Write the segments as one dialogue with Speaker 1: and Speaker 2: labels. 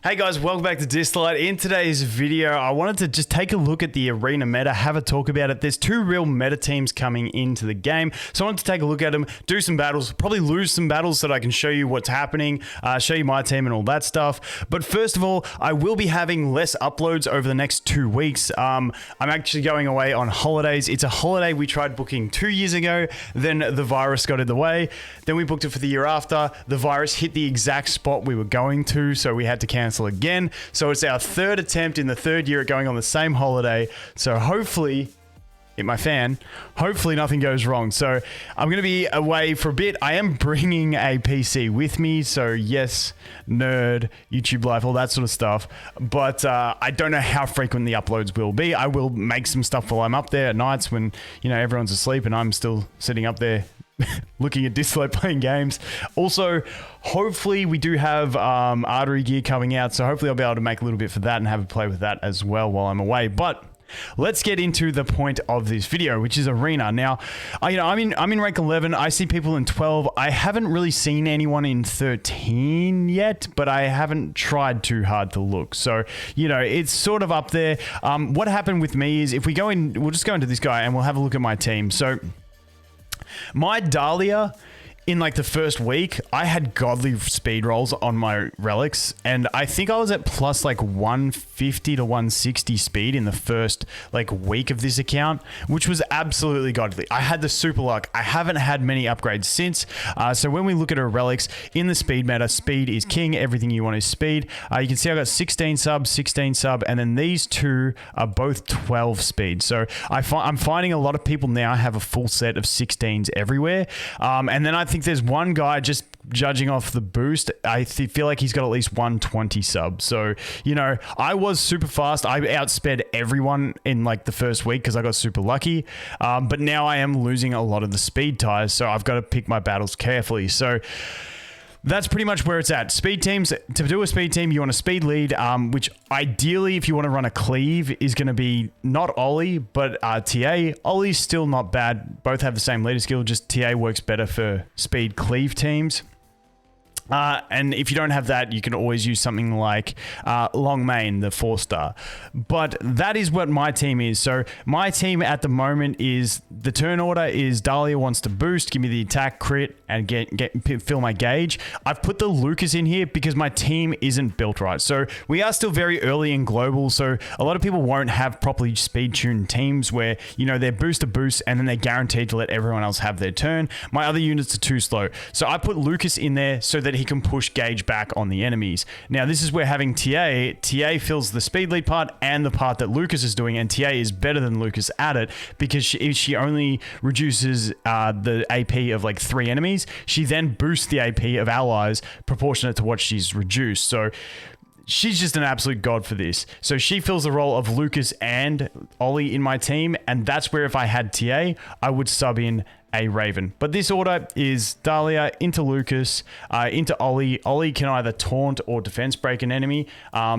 Speaker 1: Hey guys, welcome back to Dislyte. In today's video, I wanted to just take a look at the arena meta, have a talk about it. There's two real meta teams coming into the game, so I wanted to take a look at them, do some battles, probably lose some battles so that I can show you what's happening, show you my team and all that stuff. But first of all, I will be having less uploads over the next 2 weeks. I'm actually going away on holidays. It's a holiday we tried booking 2 years ago, then the virus got in the way. Then we booked it for the year after. The virus hit the exact spot we were going to, so we had to cancel again. So it's our third attempt in the third year at going on the same holiday. So hopefully, hopefully nothing goes wrong. So I'm going to be away for a bit. I am bringing a PC with me. So yes, nerd, YouTube life, all that sort of stuff. But I don't know how frequent the uploads will be. I will make some stuff while I'm up there at nights when, you know, everyone's asleep and I'm still sitting up there looking at Dislyte playing games. Also, hopefully we do have artery gear coming out, so hopefully I'll be able to make a little bit for that and have a play with that as well while I'm away. But let's get into the point of this video, which is arena. Now, I'm in rank 11. I see people in 12. I haven't really seen anyone in 13 yet, but I haven't tried too hard to look. So, you know, it's sort of up there. What happened with me is if we go in, we'll just go into this guy and we'll have a look at my team. So my Dahlia, in like the first week, I had godly speed rolls on my relics, and I think I was at plus like 150 to 160 speed in the first like week of this account, which was absolutely godly. I had the super luck. I haven't had many upgrades since. So when we look at our relics in the speed meta, speed is king. Everything you want is speed. You can see I got 16 sub, 16 sub, and then these two are both 12 speed. So I'm finding a lot of people now have a full set of 16s everywhere. And then I think there's one guy, just judging off the boost, I feel like he's got at least 120 subs. So, you know, I was super fast. I outsped everyone in like the first week because I got super lucky. But now I am losing a lot of the speed ties, so I've got to pick my battles carefully. So that's pretty much where it's at. Speed teams, to do a speed team, you want a speed lead, which ideally, if you want to run a cleave, is going to be not Ollie, but TA. Ollie's still not bad. Both have the same leader skill, just TA works better for speed cleave teams. And if you don't have that, you can always use something like Long Main, the 4-star. But that is what my team is. So my team at the moment is, the turn order is Dahlia wants to boost, give me the attack, crit, and fill my gauge. I've put the Lucas in here because my team isn't built right. So we are still very early in global. So a lot of people won't have properly speed tuned teams where, you know, they're boost to boost and then they're guaranteed to let everyone else have their turn. My other units are too slow. So I put Lucas in there so that he can push gauge back on the enemies. Now, this is where having TA fills the speed lead part and the part that Lucas is doing, and TA is better than Lucas at it because she only reduces the AP of like 3 enemies. She then boosts the AP of allies proportionate to what she's reduced. So she's just an absolute god for this. So she fills the role of Lucas and Ollie in my team, and that's where if I had TA, I would sub in a Raven. But this order is Dahlia into Lucas, into Ollie. Ollie can either taunt or defense break an enemy.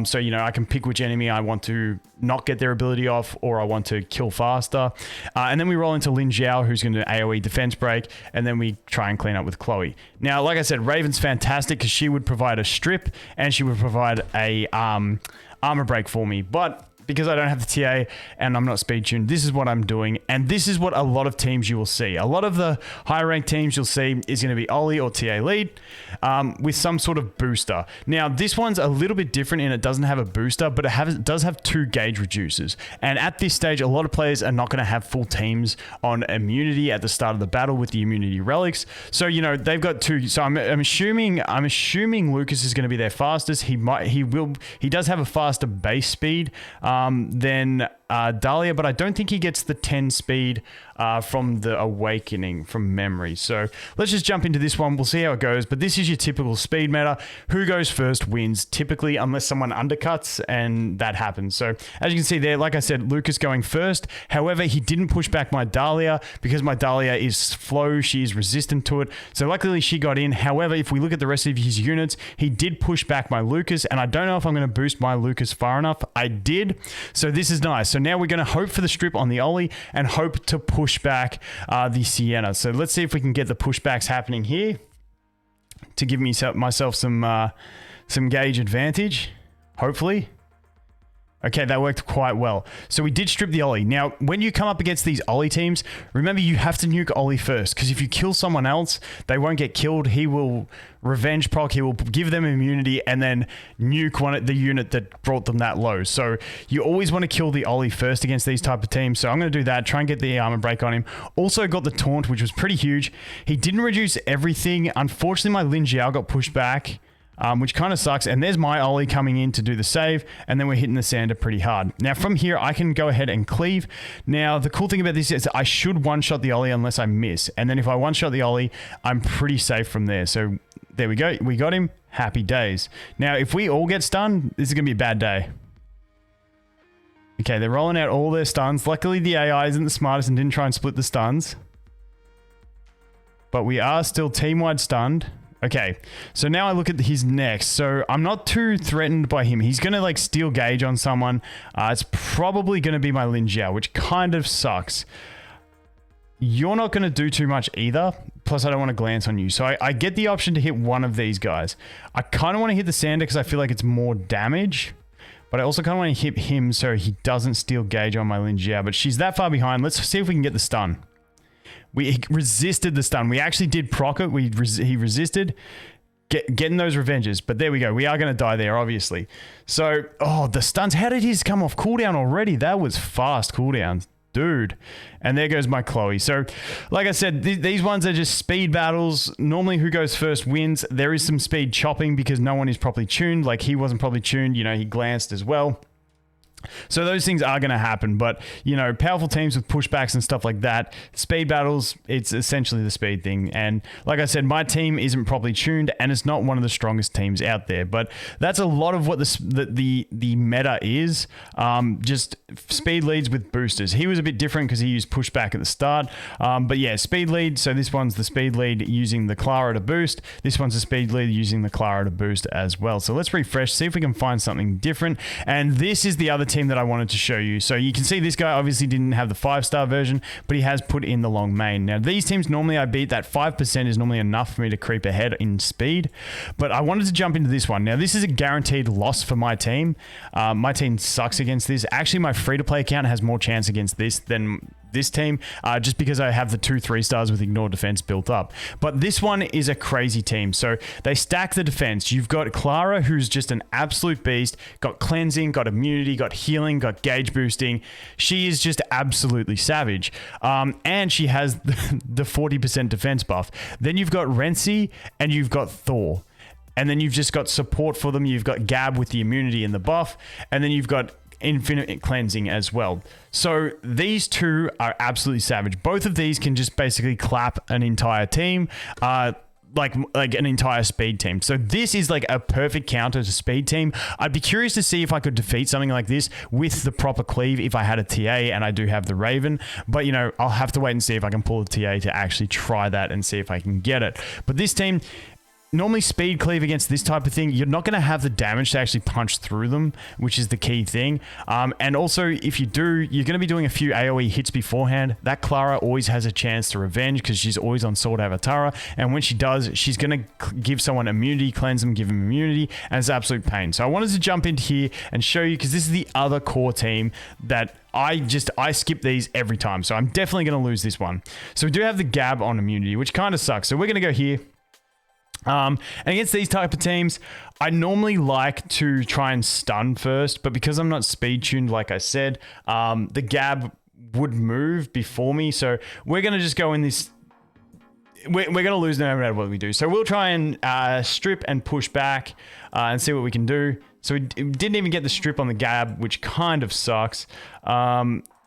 Speaker 1: So, you know, I can pick which enemy I want to not get their ability off or I want to kill faster. And then we roll into Lin Xiao, who's going to AoE defense break, and then we try and clean up with Chloe. Now, like I said, Raven's fantastic because she would provide a strip and she would provide a armor break for me. But because I don't have the TA and I'm not speed tuned, this is what I'm doing. And this is what a lot of teams you will see. A lot of the higher ranked teams you'll see is going to be Ollie or TA lead with some sort of booster. Now, this one's a little bit different and it doesn't have a booster, but it does have 2 gauge reducers. And at this stage, a lot of players are not going to have full teams on immunity at the start of the battle with the immunity relics. So, you know, they've got 2. So I'm assuming Lucas is going to be their fastest. He does have a faster base speed than Dahlia, but I don't think he gets the 10 speed from the Awakening from memory. So let's just jump into this one. We'll see how it goes. But this is your typical speed meta. Who goes first wins, typically, unless someone undercuts, and that happens. So as you can see there, like I said, Lucas going first. However, he didn't push back my Dahlia because my Dahlia is slow. She is resistant to it. So luckily she got in. However, if we look at the rest of his units, he did push back my Lucas, and I don't know if I'm going to boost my Lucas far enough. I did. So this is nice. So now we're going to hope for the strip on the Ollie and hope to push back the Sienna. So let's see if we can get the pushbacks happening here to give myself some gauge advantage. Hopefully. Okay, that worked quite well. So we did strip the Ollie. Now, when you come up against these Ollie teams, remember you have to nuke Ollie first, because if you kill someone else, they won't get killed. He will revenge proc, he will give them immunity, and then nuke the unit that brought them that low. So you always want to kill the Ollie first against these type of teams. So I'm going to do that, try and get the armor break on him. Also got the taunt, which was pretty huge. He didn't reduce everything. Unfortunately, my Lin Jiao got pushed back. Which kind of sucks. And there's my Ollie coming in to do the save. And then we're hitting the Sander pretty hard. Now from here, I can go ahead and cleave. Now, the cool thing about this is I should one-shot the Ollie unless I miss. And then if I one-shot the Ollie, I'm pretty safe from there. So there we go. We got him. Happy days. Now, if we all get stunned, this is going to be a bad day. Okay, they're rolling out all their stuns. Luckily, the AI isn't the smartest and didn't try and split the stuns. But we are still team-wide stunned. Okay, so now I look at his next. So I'm not too threatened by him. He's going to like steal gauge on someone. It's probably going to be my Lin Jiao, which kind of sucks. You're not going to do too much either. Plus, I don't want to glance on you. So I get the option to hit one of these guys. I kind of want to hit the Sander because I feel like it's more damage. But I also kind of want to hit him so he doesn't steal gauge on my Lin Jiao. But she's that far behind. Let's see if we can get the stun. We resisted the stun. We actually did proc it. He resisted getting those revenges. But there we go. We are going to die there, obviously. So, oh, the stuns. How did his come off cooldown already? That was fast cooldown, dude. And there goes my Chloe. So, like I said, these ones are just speed battles. Normally, who goes first wins. There is some speed chopping because no one is properly tuned. Like, he wasn't properly tuned. You know, he glanced as well. So those things are going to happen, but, you know, powerful teams with pushbacks and stuff like that, speed battles, it's essentially the speed thing. And like I said, my team isn't properly tuned and it's not one of the strongest teams out there, but that's a lot of what the meta is. Just speed leads with boosters. He was a bit different because he used pushback at the start. But yeah, speed lead. So this one's the speed lead using the Clara to boost. This one's the speed lead using the Clara to boost as well. So let's refresh, see if we can find something different. And this is the other team that I wanted to show you. So you can see this guy obviously didn't have the 5-star version, but he has put in the long main. Now these teams normally I beat. That 5% is normally enough for me to creep ahead in speed, but I wanted to jump into this one. Now this is a guaranteed loss for my team. My team sucks against this. Actually, my free-to-play account has more chance against this than this team, just because I have the 2 3-stars with ignore defense built up. But this one is a crazy team. So they stack the defense. You've got Clara, who's just an absolute beast, got cleansing, got immunity, got healing, got gauge boosting. She is just absolutely savage. And she has the 40% defense buff. Then you've got Renzi and you've got Thor. And then you've just got support for them. You've got Gab with the immunity and the buff. And then you've got infinite cleansing as well. So these two are absolutely savage. Both of these can just basically clap an entire team, like an entire speed team. So this is like a perfect counter to speed team. I'd be curious to see if I could defeat something like this with the proper cleave if I had a TA, and I do have the Raven. But, you know, I'll have to wait and see if I can pull a TA to actually try that and see if I can get it. But this team, normally speed cleave against this type of thing, you're not going to have the damage to actually punch through them, which is the key thing. And also, if you do, you're going to be doing a few AoE hits beforehand. That Clara always has a chance to revenge because she's always on Sword Avatara. And when she does, she's going to give someone immunity, cleanse them, give them immunity, and it's absolute pain. So I wanted to jump into here and show you, because this is the other core team that I skip these every time. So I'm definitely going to lose this one. So we do have the Gab on immunity, which kind of sucks. So we're going to go here. And against these type of teams, I normally like to try and stun first, but because I'm not speed tuned, like I said, the Gab would move before me. So we're going to just go in this. We're going to lose no matter what we do. So we'll try and strip and push back and see what we can do. So we didn't even get the strip on the Gab, which kind of sucks.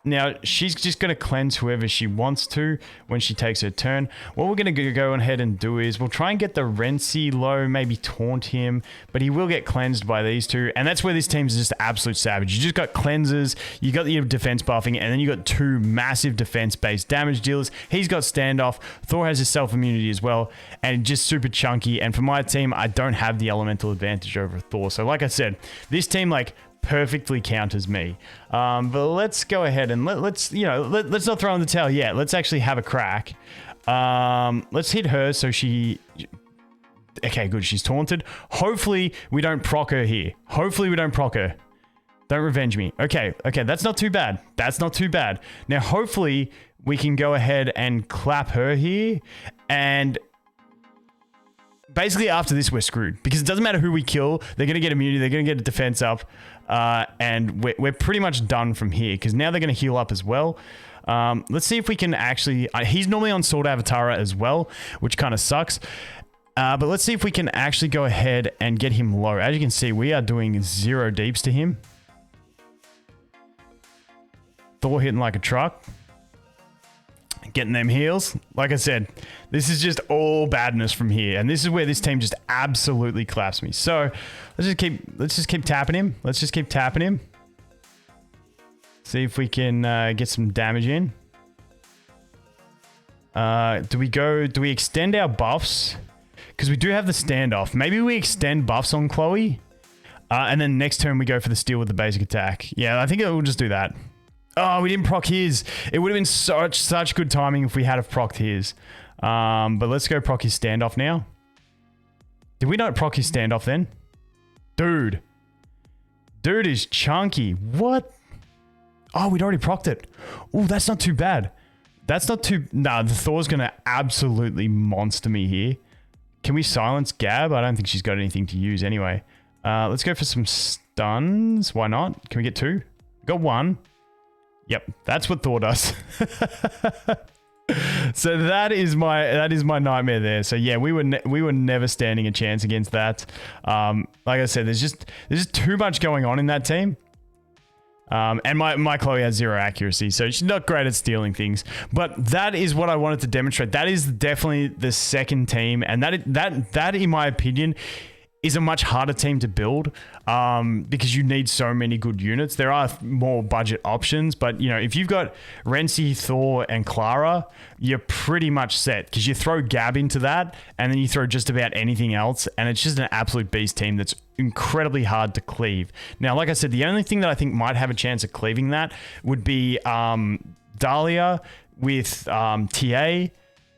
Speaker 1: Now, she's just going to cleanse whoever she wants to when she takes her turn. What we're going to go ahead and do is we'll try and get the Renzi low, maybe taunt him, but he will get cleansed by these two. And that's where this team's just absolute savage. You just got cleansers, you got your defense buffing, and then you got 2 massive defense-based damage dealers. He's got standoff. Thor has his self-immunity as well, and just super chunky. And for my team, I don't have the elemental advantage over Thor. So like I said, this team, like, perfectly counters me. But let's go ahead and let's not throw in the towel yet. Let's actually have a crack. Let's hit her so she Okay, good. She's taunted. Hopefully we don't proc her here. Hopefully we don't proc her. Don't revenge me. Okay, that's not too bad. That's not too bad. Now, hopefully we can go ahead and clap her here. And basically after this, we're screwed. Because it doesn't matter who we kill. They're going to get immunity. They're going to get a defense up. And we're pretty much done from here. Because now they're going to heal up as well. Let's see if we can actually... he's normally on Sword Avatara as well, which kind of sucks. But let's see if we can actually go ahead and get him low. As you can see, we are doing 0 deeps to him. Thor hitting like a truck. Getting them heals. Like I said, this is just all badness from here. And this is where this team just absolutely claps me. So let's just keep tapping him. Let's just keep tapping him. See if we can get some damage in. Do we extend our buffs? Because we do have the standoff. Maybe we extend buffs on Chloe. And then next turn we go for the steal with the basic attack. Yeah, I think we'll just do that. Oh, we didn't proc his. It would have been such good timing if we had have procced his. But let's go proc his standoff now. Did we not proc his standoff then? Dude. Dude is chunky. What? Oh, we'd already procced it. Oh, that's not too bad. That's not too... Nah, the Thor's going to absolutely monster me here. Can we silence Gab? I don't think she's got anything to use anyway. Let's go for some stuns. Why not? Can we get 2? Got 1. Yep, that's what Thor does. So that is my nightmare there. So yeah, we were never standing a chance against that. Like I said, there's just too much going on in that team. And my Chloe has 0 accuracy, so she's not great at stealing things. But that is what I wanted to demonstrate. That is definitely the second team, and that in my opinion is a much harder team to build because you need so many good units. There are more budget options, but you know, if you've got Renzi, Thor, and Clara, you're pretty much set because you throw Gab into that and then you throw just about anything else, and it's just an absolute beast team that's incredibly hard to cleave. Now, like I said, the only thing that I think might have a chance of cleaving that would be Dahlia with TA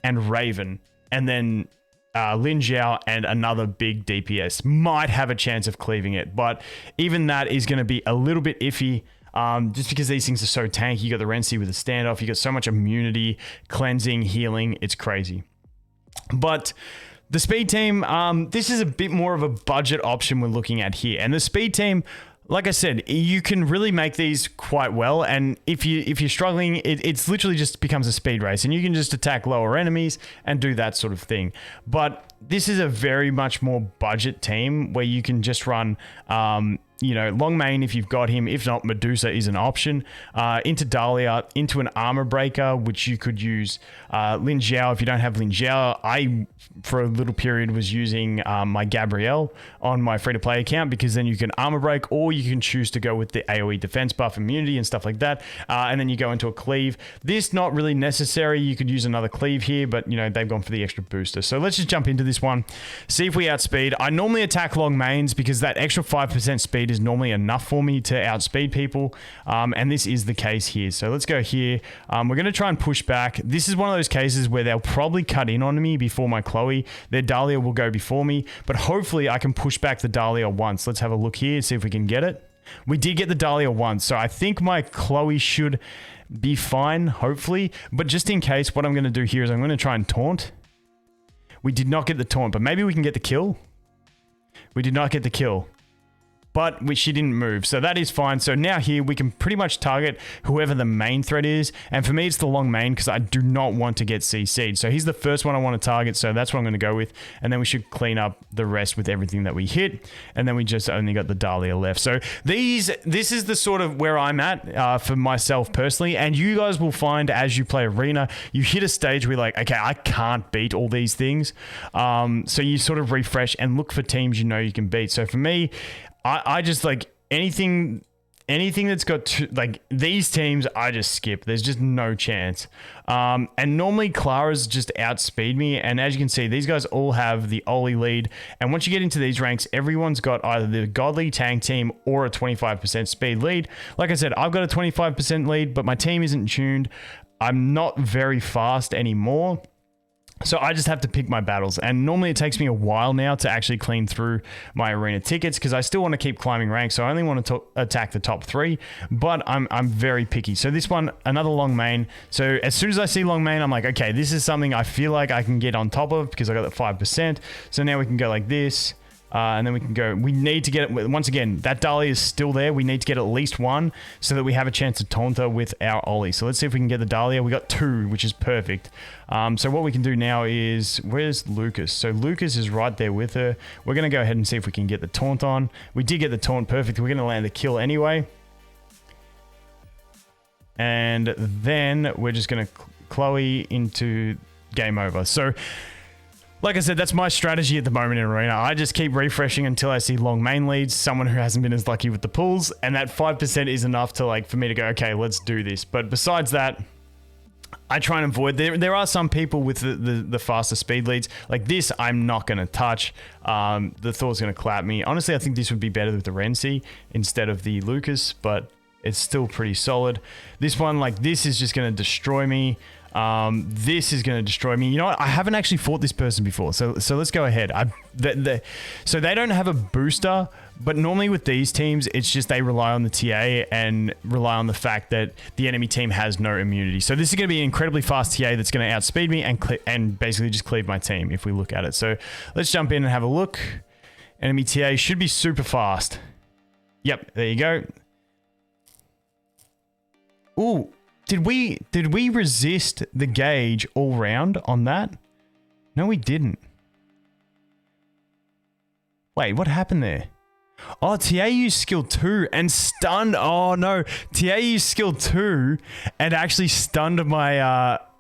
Speaker 1: and Raven, and then Lin Zhao and another big DPS might have a chance of cleaving it, but even that is going to be a little bit iffy just because these things are so tanky. You got the Renzi with the standoff, you got so much immunity, cleansing, healing, it's crazy. But the speed team, this is a bit more of a budget option we're looking at here, and the speed team, like I said, you can really make these quite well, and if you're struggling, it's literally just becomes a speed race, and you can just attack lower enemies and do that sort of thing. But this is a very much more budget team where you can just run, you know, long main if you've got him. If not, Medusa is an option. Into Dahlia, into an armor breaker, which you could use Lin Zhao if you don't have Lin Zhao. I, for a little period, was using my Gabrielle on my free-to-play account because then you can armor break, or you can choose to go with the AoE defense buff, immunity, and stuff like that. And then you go into a cleave. This not really necessary. You could use another cleave here, but you know, they've gone for the extra booster. So let's just jump into this one, see if we outspeed. I normally attack long mains because that extra 5% speed is normally enough for me to outspeed people, and this is the case here. So let's go here. We're going to try and push back. This is one of those cases where they'll probably cut in on me before my Chloe. Their Dahlia will go before me, but hopefully I can push back the Dahlia once. Let's have a look here, see if we can get it. We did get the Dahlia once, so I think my Chloe should be fine, hopefully. But just in case, what I'm going to do here is I'm going to try and taunt. We did not get the taunt, but maybe we can get the kill. We did not get the kill, but she didn't move, so that is fine. So now here we can pretty much target whoever the main threat is, and for me it's the long main because I do not want to get CC'd. So he's the first one I want to target, so that's what I'm going to go with, and then we should clean up the rest with everything that we hit, and then we just only got the Dahlia left. So this is the sort of where I'm at for myself personally, and you guys will find as you play Arena, you hit a stage where you're like, okay, I can't beat all these things, so you sort of refresh and look for teams you know you can beat. So for me, I just like anything that's got like these teams, I just skip. There's just no chance. And normally Clara's just outspeed me. And as you can see, these guys all have the Oli lead. And once you get into these ranks, everyone's got either the Godly tank team or a 25% speed lead. Like I said, I've got a 25% lead, but my team isn't tuned. I'm not very fast anymore. So I just have to pick my battles, and normally it takes me a while now to actually clean through my arena tickets because I still want to keep climbing ranks. So I only want to attack the top 3, but I'm very picky. So this one, another long main. So as soon as I see long main, I'm like, okay, this is something I feel like I can get on top of because I got that 5%. So now we can go like this. And then we can go, we need to get it, once again, that Dahlia is still there. We need to get at least 1 so that we have a chance to taunt her with our Ollie. So let's see if we can get the Dahlia. We got 2, which is perfect. So what we can do now is, where's Lucas? So Lucas is right there with her. We're going to go ahead and see if we can get the taunt on. We did get the taunt perfect. We're going to land the kill anyway. And then we're just going to Chloe into game over. So like I said, that's my strategy at the moment in Arena. I just keep refreshing until I see long main leads, someone who hasn't been as lucky with the pulls, and that 5% is enough to for me to go, okay, let's do this. But besides that, I try and avoid. There are some people with the faster speed leads. Like this, I'm not going to touch. The Thor's going to clap me. Honestly, I think this would be better with the Renzi instead of the Lucas, but it's still pretty solid. This one, this is just going to destroy me. This is going to destroy me. You know what? I haven't actually fought this person before. So let's go ahead. So they don't have a booster, but normally with these teams, it's just they rely on the TA and rely on the fact that the enemy team has no immunity. So this is going to be an incredibly fast TA that's going to outspeed me and basically just cleave my team if we look at it. So let's jump in and have a look. Enemy TA should be super fast. Yep, there you go. Ooh. Did we resist the gauge all round on that? No, we didn't. Wait, what happened there? Oh, TA used skill 2 and stunned. Oh no, TA used skill 2 and actually stunned my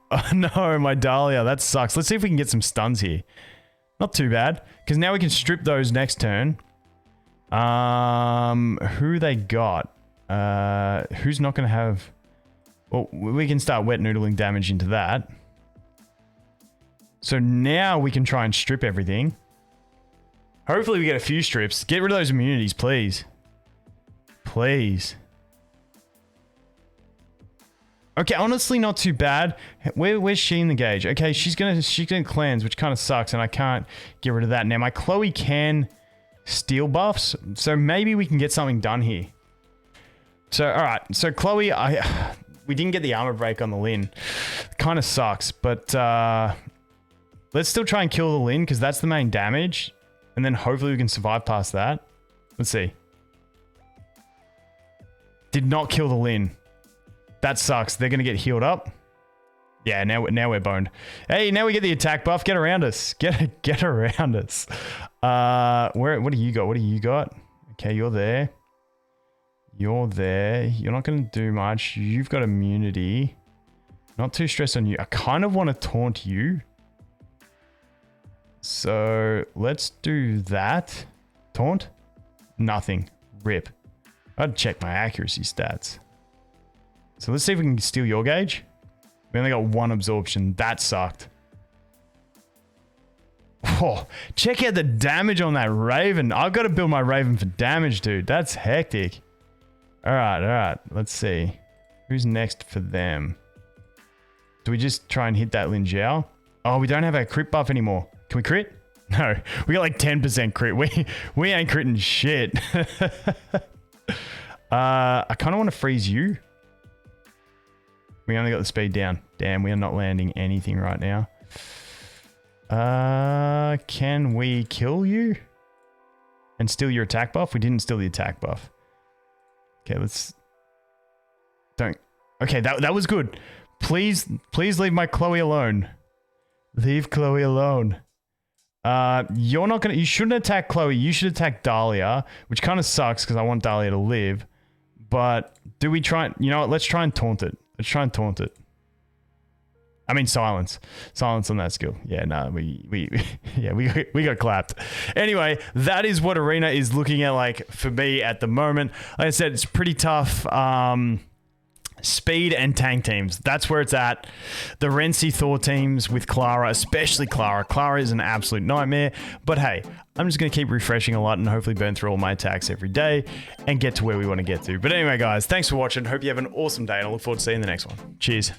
Speaker 1: oh no, my Dahlia. That sucks. Let's see if we can get some stuns here. Not too bad, because now we can strip those next turn. Who they got? Who's not gonna have? Well, we can start wet noodling damage into that. So now we can try and strip everything. Hopefully we get a few strips. Get rid of those immunities, please. Please. Okay, honestly not too bad. Where's she in the gauge? Okay, she's gonna cleanse, which kind of sucks, and I can't get rid of that. Now my Chloe can steal buffs, so maybe we can get something done here. So alright, so Chloe, we didn't get the armor break on the Lin. Kind of sucks, but let's still try and kill the Lin because that's the main damage. And then hopefully we can survive past that. Let's see. Did not kill the Lin. That sucks. They're going to get healed up. Yeah, now we're boned. Hey, now we get the attack buff. Get around us. Get around us. What do you got? What do you got? Okay, you're there. You're there. You're not going to do much. You've got immunity. Not too stressed on you. I kind of want to taunt you. So let's do that. Taunt? Nothing. Rip. I'd check my accuracy stats. So let's see if we can steal your gauge. We only got 1 absorption. That sucked. Oh, check out the damage on that Raven. I've got to build my Raven for damage, dude. That's hectic. All right. Let's see. Who's next for them? Do we just try and hit that Lin Jiao? Oh, we don't have our crit buff anymore. Can we crit? No, we got like 10% crit. We ain't critting shit. I kind of want to freeze you. We only got the speed down. Damn, we are not landing anything right now. Can we kill you? And steal your attack buff? We didn't steal the attack buff. Okay, let's... Don't... Okay, that was good. Please leave my Chloe alone. Leave Chloe alone. You're not gonna... You shouldn't attack Chloe. You should attack Dahlia, which kind of sucks because I want Dahlia to live. But do we try... You know what? Let's try and taunt it. Let's try and taunt it. I mean, silence. Silence on that skill. Yeah, no, we got clapped. Anyway, that is what Arena is looking at like for me at the moment. Like I said, it's pretty tough. Speed and tank teams. That's where it's at. The Renzi Thor teams with Clara, especially Clara. Clara is an absolute nightmare. But hey, I'm just going to keep refreshing a lot and hopefully burn through all my attacks every day and get to where we want to get to. But anyway, guys, thanks for watching. Hope you have an awesome day and I look forward to seeing you in the next one. Cheers.